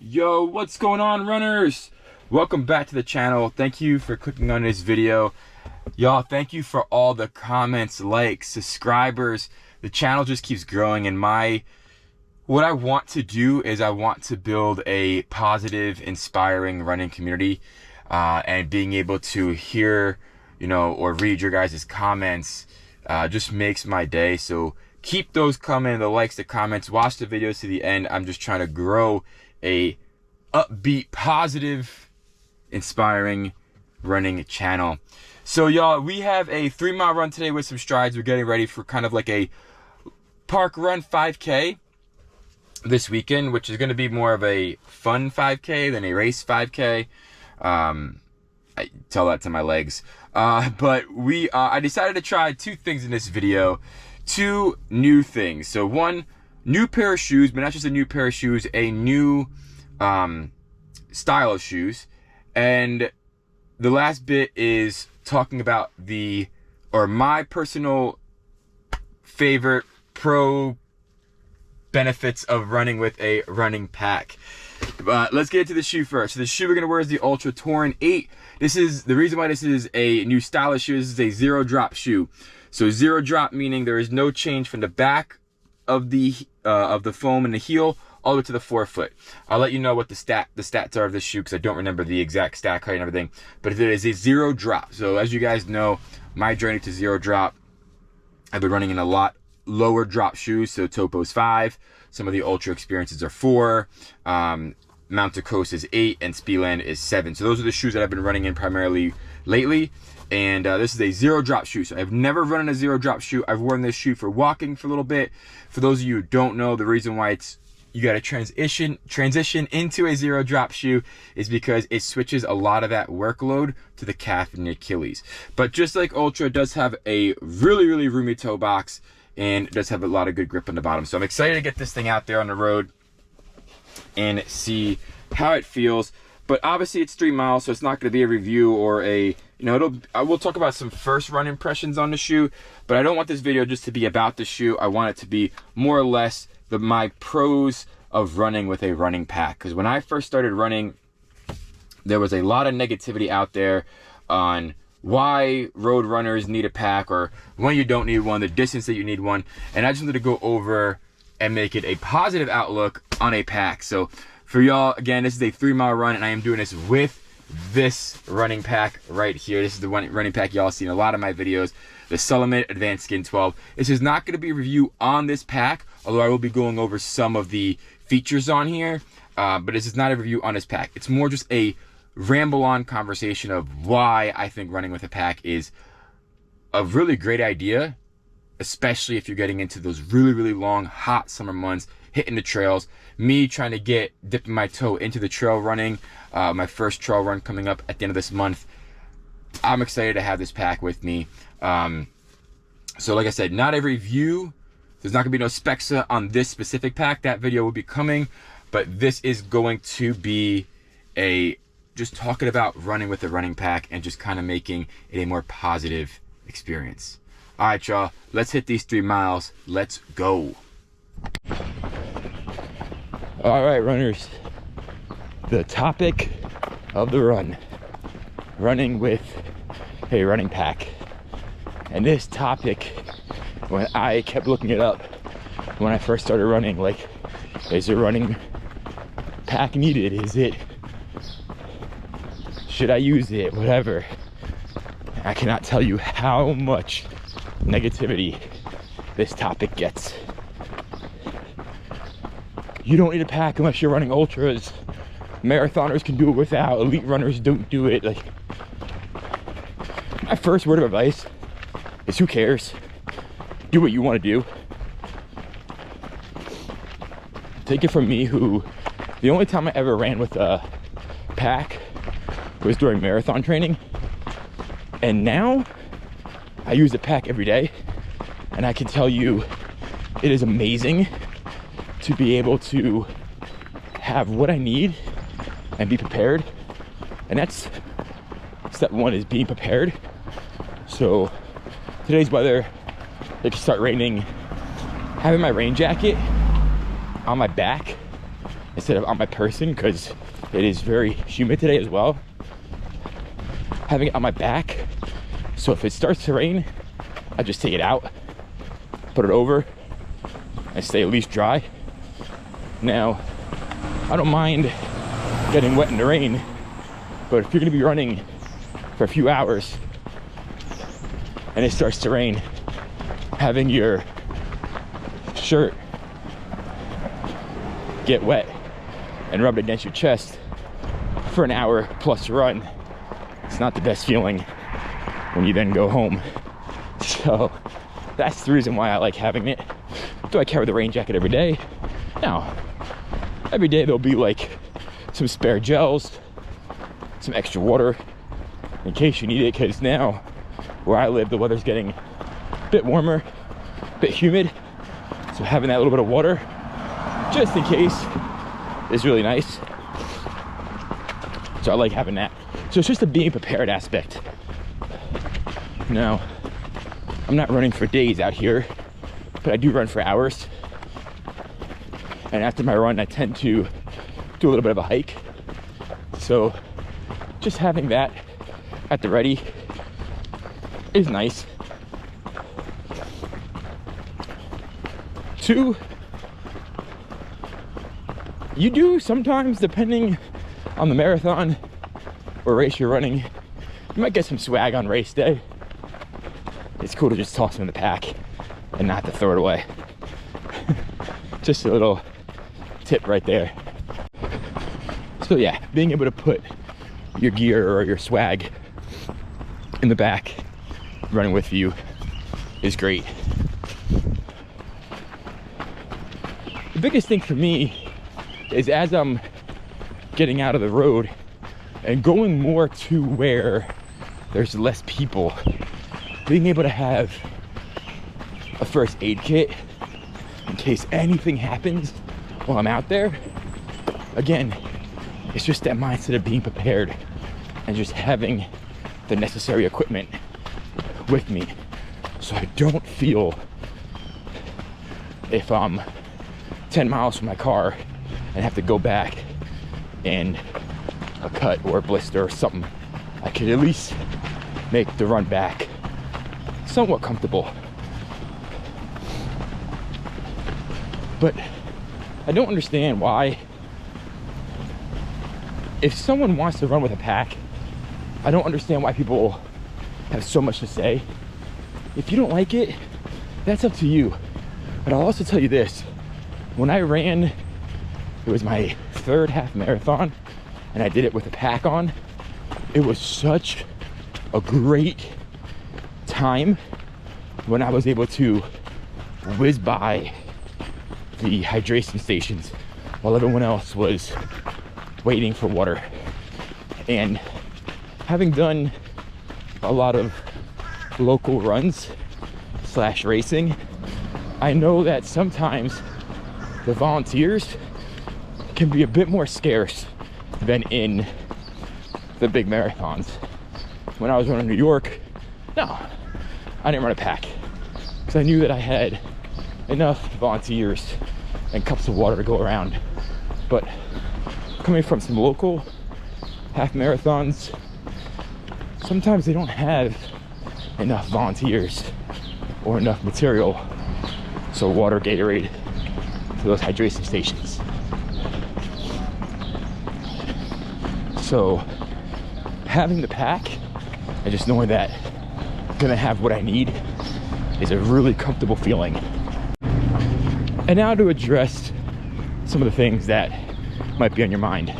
Yo, what's going on, runners? Welcome back to the channel. Thank you for clicking on this video. Y'all, thank you for all the comments, likes, subscribers. The channel just keeps growing, and what I want to do is I want to build a positive, inspiring running community, and being able to hear, or read your guys' comments just makes my day. So keep those coming, the likes, the comments, watch the videos to the end. I'm just trying to grow a upbeat, positive, inspiring running channel. So y'all, we have a 3-mile run today with some strides. We're getting ready for kind of like a park run 5K this weekend, which is going to be more of a fun 5K than a race 5K. I tell that to my legs. But I decided to try 2 things in this video. 2 new things. So one, new pair of shoes, but not just a new pair of shoes, a new style of shoes. And the last bit is talking about my personal favorite pro benefits of running with a running pack. Let's get into the shoe first. So the shoe we're gonna wear is the Ultra Torin 8. This is the reason why this is a new style of shoe. This is a 0 drop shoe. So 0 drop meaning there is no change from the back of the foam and the heel all the way to the forefoot. I'll let you know what the stats are of this shoe because I don't remember the exact stack height and everything. But it is a 0 drop. So as you guys know, my journey to 0 drop, I've been running in a lot lower drop shoes. So Topos 5, some of the Ultra Experiences are 4, Mount Coast is 8, and Speedland is 7. So those are the shoes that I've been running in primarily lately. And this is a 0 drop shoe. So I've never run in a 0 drop shoe. I've worn this shoe for walking for a little bit. For those of you who don't know, the reason why you got to transition into a 0 drop shoe is because it switches a lot of that workload to the calf and the Achilles. But just like Ultra, it does have a really, really roomy toe box, and it does have a lot of good grip on the bottom. So I'm excited to get this thing out there on the road and see how it feels. But obviously it's 3 miles, so it's not going to be a review or I will talk about some first run impressions on the shoe, but I don't want this video just to be about the shoe. I want it to be more or less my pros of running with a running pack. Because when I first started running, there was a lot of negativity out there on why road runners need a pack, or when you don't need one, the distance that you need one. And I just wanted to go over and make it a positive outlook on a pack. So for y'all, again, this is a 3-mile run, and I am doing this with this running pack right here. This is the one running pack y'all see in a lot of my videos, the Salomon Advanced Skin 12. This is not going to be a review on this pack, although I will be going over some of the features on here, but this is not a review on this pack. It's more just a ramble on conversation of why I think running with a pack is a really great idea, especially if you're getting into those really, really long, hot summer months, hitting the trails. Me trying to dipping my toe into the trail running, my first trail run coming up at the end of this month. I'm excited to have this pack with me. So like I said, not every review, there's not gonna be no specs on this specific pack. That video will be coming, but this is going to be just talking about running with a running pack and just kind of making it a more positive experience. All right, y'all, let's hit these 3 miles. Let's go. All right, runners, the topic of the run, running with a running pack. And this topic, when I kept looking it up when I first started running, like, is a running pack needed? Should I use it? Whatever. I cannot tell you how much negativity this topic gets. You don't need a pack unless you're running ultras. Marathoners can do it without. Elite runners don't do it. Like, my first word of advice is, who cares? Do what you want to do. Take it from me, who the only time I ever ran with a pack was during marathon training, and now I use a pack every day, and I can tell you it is amazing to be able to have what I need and be prepared. And that's step 1, is being prepared. So today's weather, it could start raining. Having my rain jacket on my back instead of on my person, because it is very humid today as well. Having it on my back, so if it starts to rain, I just take it out, put it over, and stay at least dry. Now, I don't mind getting wet in the rain, but if you're gonna be running for a few hours and it starts to rain, having your shirt get wet and rub it against your chest for an hour plus run, it's not the best feeling when you then go home. So that's the reason why I like having it. Do I carry the rain jacket every day? No. Every day there'll be like some spare gels, some extra water in case you need it, because now where I live the weather's getting a bit warmer, a bit humid, so having that little bit of water just in case is really nice. So I like having that. So it's just a being prepared aspect. Now, I'm not running for days out here, but I do run for hours. And after my run, I tend to do a little bit of a hike. So just having that at the ready is nice. 2, you do sometimes, depending on the marathon or race you're running, you might get some swag on race day. It's cool to just toss them in the pack and not to throw it away. Just a little tip right there. So yeah, being able to put your gear or your swag in the back, running with you, is great. The biggest thing for me is as I'm getting out of the road and going more to where there's less people, being able to have a first aid kit in case anything happens while I'm out there. Again, it's just that mindset of being prepared and just having the necessary equipment with me, so I don't feel if I'm 10 miles from my car and have to go back and a cut or a blister or something, I could at least make the run back somewhat comfortable. But I don't understand why, if someone wants to run with a pack, I don't understand why people have so much to say. If you don't like it, that's up to you. But I'll also tell you this, when I ran, it was my 3rd half marathon, and I did it with a pack on. It was such a great time when I was able to whiz by the hydration stations while everyone else was waiting for water. And having done a lot of local runs / racing, I know that sometimes the volunteers can be a bit more scarce than in the big marathons. When I was running New York, no, I didn't run a pack because I knew that I had enough volunteers and cups of water to go around. But coming from some local half marathons, sometimes they don't have enough volunteers or enough material, so water, Gatorade to those hydration stations. So having the pack and just knowing that I'm gonna have what I need is a really comfortable feeling. And now to address some of the things that might be on your mind.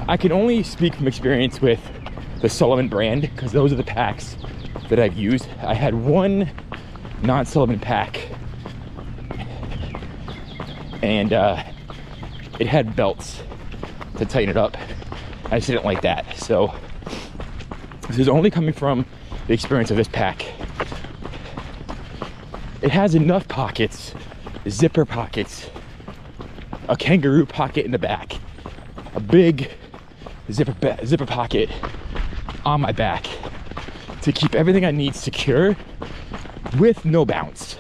I can only speak from experience with the Salomon brand because those are the packs that I've used. I had one non-Salomon pack and it had belts to tighten it up. I just didn't like that. So this is only coming from the experience of this pack. It has enough pockets, zipper pockets, a kangaroo pocket in the back, a big zipper pocket on my back to keep everything I need secure with no bounce.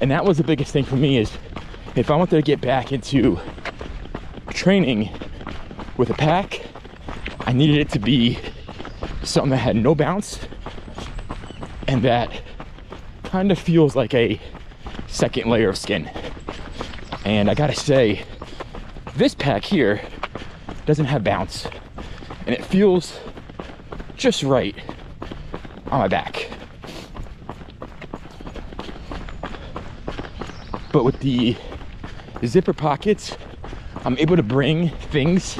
And that was the biggest thing for me, is if I wanted to get back into training with a pack, I needed it to be something that had no bounce and that kind of feels like a second layer of skin. And I gotta say, this pack here doesn't have bounce, and it feels just right on my back. But with the zipper pockets, I'm able to bring things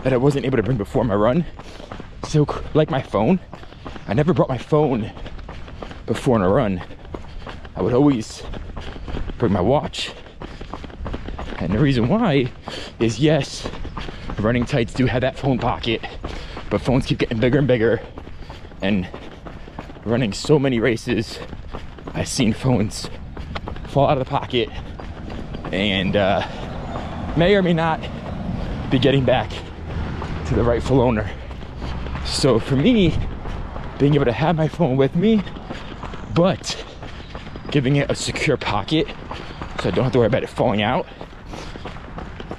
that I wasn't able to bring before my run. So like my phone, I never brought my phone before in a run. I would always bring my watch. And the reason why is, yes, running tights do have that phone pocket, but phones keep getting bigger and bigger. And running so many races, I've seen phones fall out of the pocket and may or may not be getting back to the rightful owner. So for me, being able to have my phone with me, but giving it a secure pocket so I don't have to worry about it falling out,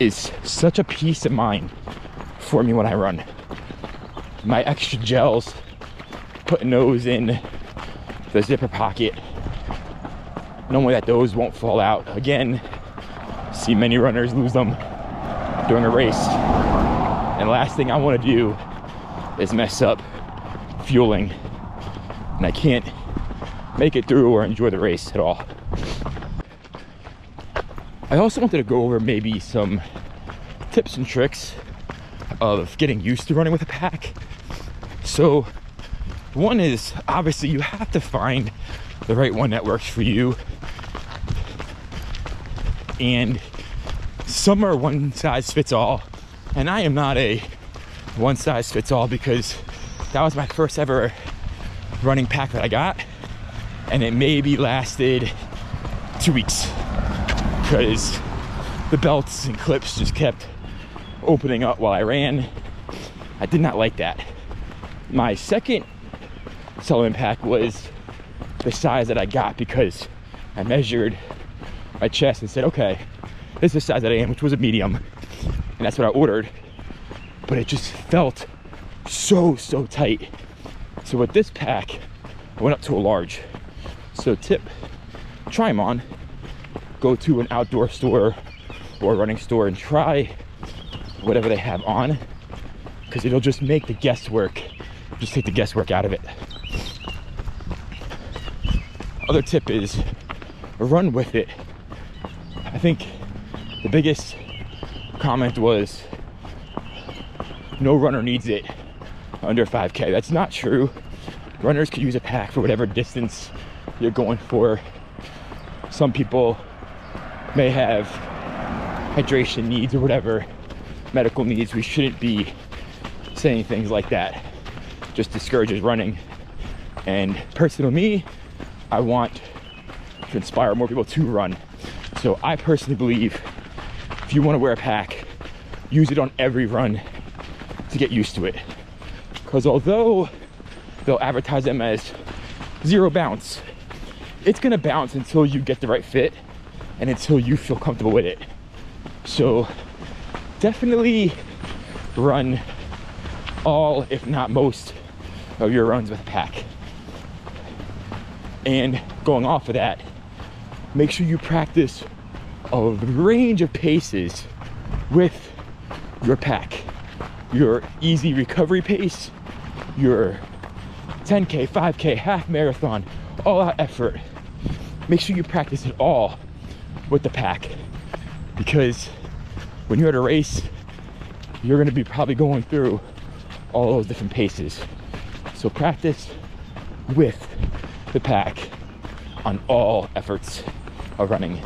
is such a peace of mind for me when I run. My extra gels, putting those in the zipper pocket, knowing that those won't fall out. Again, see many runners lose them during a race. And the last thing I want to do is mess up fueling, and I can't make it through or enjoy the race at all. I also wanted to go over maybe some tips and tricks of getting used to running with a pack. So one is, obviously you have to find the right one that works for you. And some are one size fits all, and I am not a one size fits all, because that was my first ever running pack that I got, and it maybe lasted 2 weeks because the belts and clips just kept opening up while I ran. I did not like that. My second Salomon pack was the size that I got, because I measured my chest and said, okay, this is the size that I am, which was a medium, and that's what I ordered. But it just felt so tight. So with this pack, I went up to a large. So tip, try them on. Go to an outdoor store or a running store and try whatever they have on, because it'll just make the guesswork, just take the guesswork out of it. Other tip is run with it. I think the biggest comment was, no runner needs it under 5K. That's not true. Runners could use a pack for whatever distance you're going for. Some people may have hydration needs or whatever, medical needs. We shouldn't be saying things like that. Just discourages running. And personally, me, I want to inspire more people to run. So I personally believe if you want to wear a pack, use it on every run to get used to it. Because although they'll advertise them as zero bounce, it's gonna bounce until you get the right fit and until you feel comfortable with it. So definitely run all, if not most, of your runs with a pack. And going off of that, make sure you practice a range of paces with your pack. Your easy recovery pace, your 10K, 5K, half marathon, all out effort. Make sure you practice it all with the pack, because when you're at a race, you're gonna be probably going through all those different paces. So practice with the pack on all efforts of running.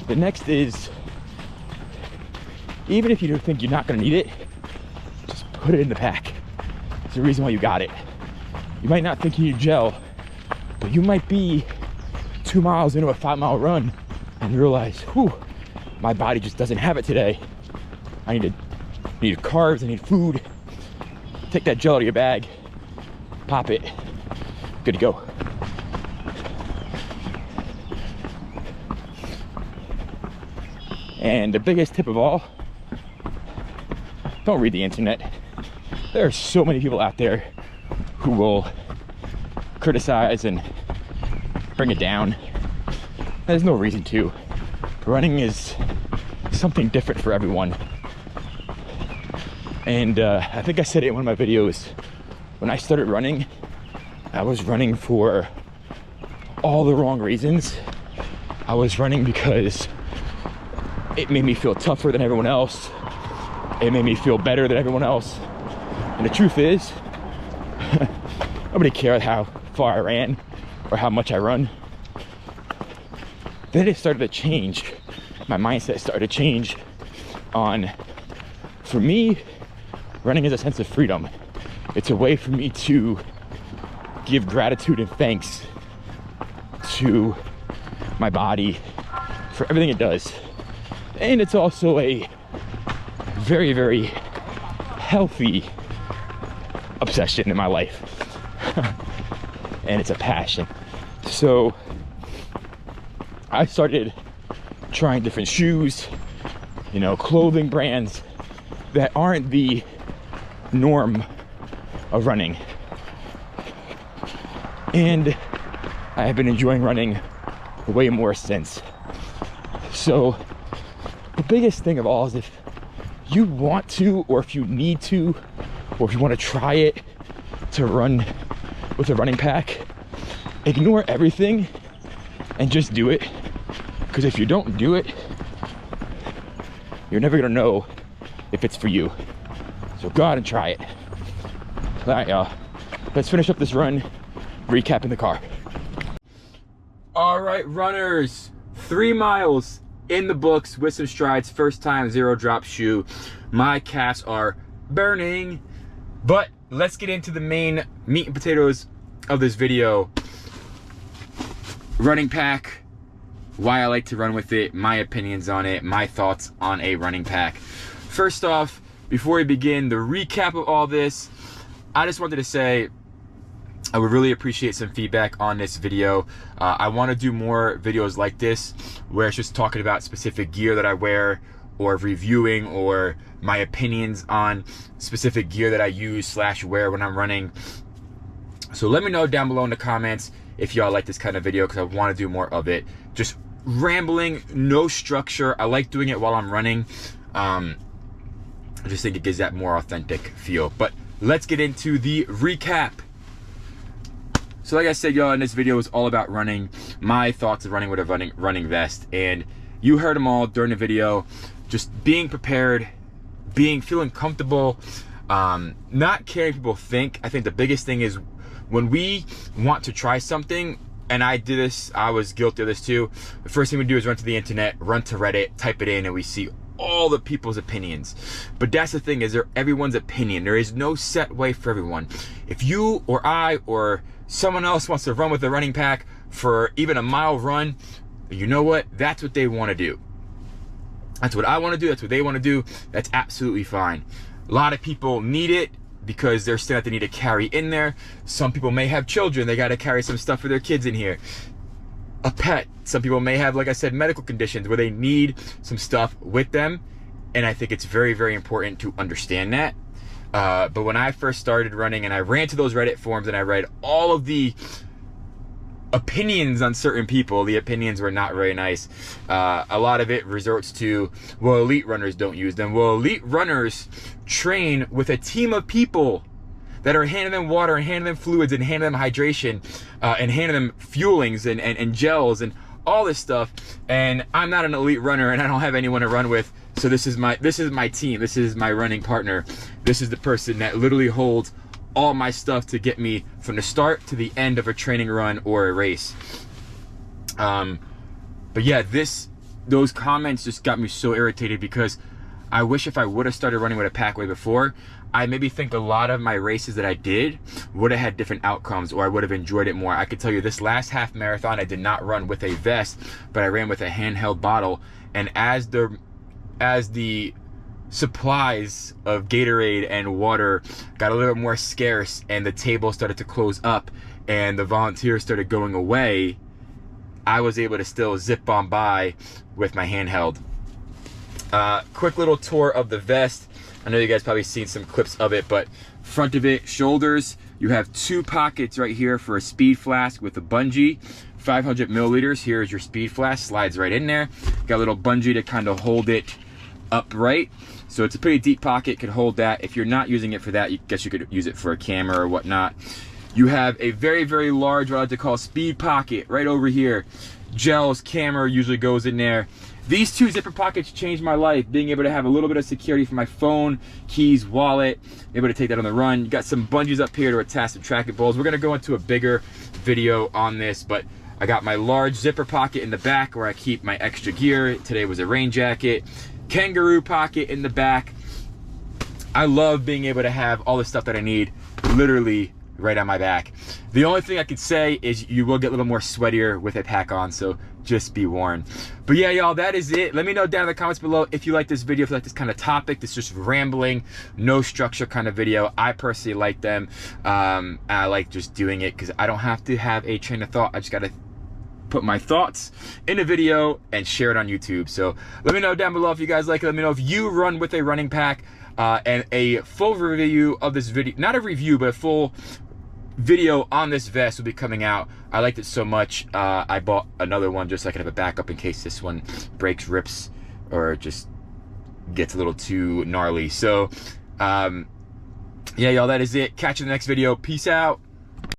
The next is, even if you think you're not gonna need it, just put it in the pack. It's the reason why you got it. You might not think you need gel, but you might be 2 miles into a 5-mile run and realize, whew, my body just doesn't have it today. I need carbs, I need food. Take that gel out of your bag, pop it, good to go. And the biggest tip of all, don't read the internet. There are so many people out there who will criticize and bring it down. There's no reason to. Running is something different for everyone. And I think I said it in one of my videos, when I started running, I was running for all the wrong reasons. I was running because it made me feel tougher than everyone else. It made me feel better than everyone else. And the truth is, nobody cared how far I ran or how much I run. Then it started to change. My mindset started to change on, for me, running is a sense of freedom. It's a way for me to give gratitude and thanks to my body for everything it does. And it's also a very, very healthy obsession in my life. And it's a passion. So I started trying different shoes, you know, clothing brands that aren't the norm of running. And I have been enjoying running way more since. So the biggest thing of all is, if you want to, or if you need to, or if you want to try it to run with a running pack, ignore everything and just do it. Because if you don't do it, you're never gonna know if it's for you. So go out and try it. All right, y'all, let's finish up this run, recapping the car. All right, runners, 3 miles in the books with some strides. First time zero drop shoe. My calves are burning, but let's get into the main meat and potatoes of this video. Running pack, why I like to run with it, my opinions on it, my thoughts on a running pack. First off, before we begin the recap of all this, I just wanted to say I would really appreciate some feedback on this video. I want to do more videos like this where it's just talking about specific gear that I wear, or reviewing, or my opinions on specific gear that I use / wear when I'm running. So let me know down below in the comments if y'all like this kind of video, because I want to do more of it. Just rambling, no structure. I like doing it while I'm running. I just think it gives that more authentic feel. But let's get into the recap. So like I said, y'all, in this video is all about running, my thoughts of running with a running vest. And you heard them all during the video. Just being prepared, feeling comfortable, not caring what people think. I think the biggest thing is when we want to try something, and I did this, I was guilty of this too. The first thing we do is run to the internet, run to Reddit, type it in, and we see all the people's opinions. But that's the thing, is everyone's opinion. There is no set way for everyone. If you or I or someone else wants to run with a running pack for even a mile run, you know what? That's what they want to do. That's what I want to do. That's what they want to do. That's absolutely fine. A lot of people need it because they're stuff they need to carry in there. Some people may have children. They got to carry some stuff for their kids in here. A pet. Some people may have, like I said, medical conditions where they need some stuff with them. And I think it's very, very important to understand that. But when I first started running and I ran to those Reddit forums and I read all of the opinions on certain people, the opinions were not very nice. A lot of it resorts to, well, elite runners don't use them. Well, elite runners train with a team of people that are handing them water and handing them fluids and handing them hydration and handing them fuelings and gels and all this stuff. And I'm not an elite runner and I don't have anyone to run with. So this is my team. This is my running partner. This is the person that literally holds all my stuff to get me from the start to the end of a training run or a race. But yeah, those comments just got me so irritated, because I wish if I would have started running with a pack way before, I maybe think a lot of my races that I did would have had different outcomes, or I would have enjoyed it more. I could tell you this last half marathon, I did not run with a vest, but I ran with a handheld bottle. And as the supplies of Gatorade and water got a little bit more scarce and the table started to close up and the volunteers started going away, I was able to still zip on by with my handheld. Quick little tour of the vest. I know you guys probably seen some clips of it, but front of it, shoulders, you have 2 pockets right here for a speed flask with a bungee. 500 milliliters, here's your speed flask, slides right in there. Got a little bungee to kind of hold it upright. So it's a pretty deep pocket, could hold that. If you're not using it for that, you guess you could use it for a camera or whatnot. You have a very, very large, what I like to call speed pocket right over here. Gels, camera usually goes in there. These 2 zipper pockets changed my life, being able to have a little bit of security for my phone, keys, wallet, able to take that on the run. You got some bungees up here to attach some tracking balls. We're gonna go into a bigger video on this, but I got my large zipper pocket in the back where I keep my extra gear. Today was a rain jacket. Kangaroo pocket in the back. I love being able to have all the stuff that I need literally right on my back. The only thing I could say is you will get a little more sweatier with a pack on, so just be warned. But yeah, y'all, that is it. Let me know down in the comments below if you like this video, if you like this kind of topic, this just rambling, no structure kind of video. I personally like them. I like just doing it because I don't have to have a train of thought. I just gotta put my thoughts in a video and share it on YouTube. So let me know down below if you guys like it. Let me know if you run with a running pack, and a full review of this video, not a review, but a full video on this vest will be coming out. I liked it so much, I bought another one just so I could have a backup in case this one breaks, rips, or just gets a little too gnarly. So yeah, y'all, that is it. Catch you in the next video. Peace out.